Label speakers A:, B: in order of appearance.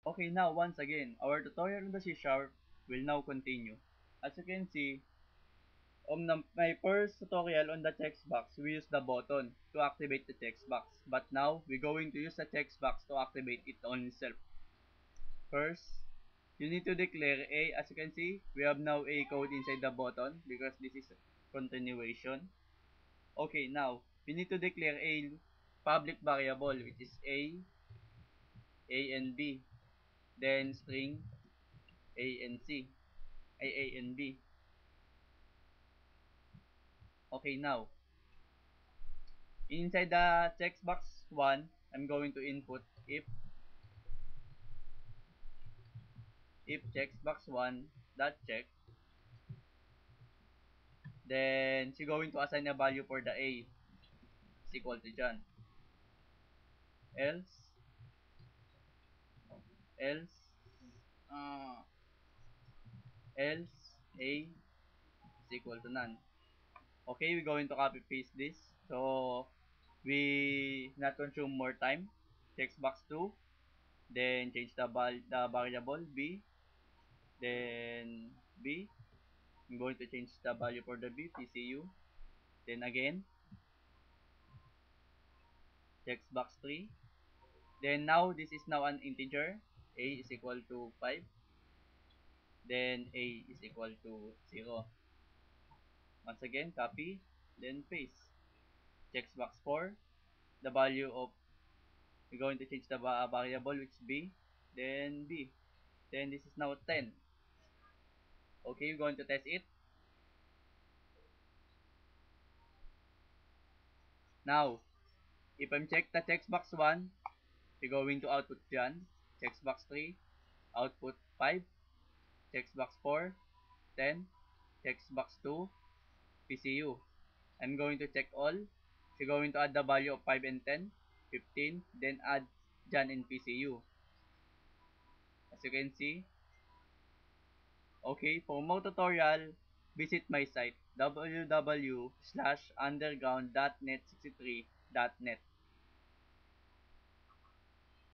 A: Okay, now once again, our tutorial on the C# will now continue. As you can see, on my first tutorial on the text box, we use the button to activate the text box. But now, we're going to use the text box to activate it on itself. First, you need to declare A. As you can see, we have now a code inside the button because this is continuation. Okay, now, we need to declare a public variable which is A and B. Then string A and C, A and B. Okay, now, inside the text box 1, I'm going to input if text box 1 dot check, then she's going to assign a value for the A is equal to John. Else, else, uh, else A is equal to none. Okay, we're going to copy paste this. So, we not consume more time. Text box 2, then change the variable B, then B. I'm going to change the value for the B, PCU. Then again, text box 3. Then now, this is now an integer. A is equal to 5. Then A is equal to 0. Once again, copy, then paste. Text box 4. The value of, we're going to change the variable which is B. Then B. Then this is now 10. Okay, we're going to test it. Now, if I'm check the text box 1, we're going to output John. Text box 3, output 5. Text box 4, 10. Text box 2, PCU. I'm going to check all. So going to add the value of 5 and 10, 15, then add John and PCU. As you can see, okay, for more tutorial, visit my site www.underground.net63.net.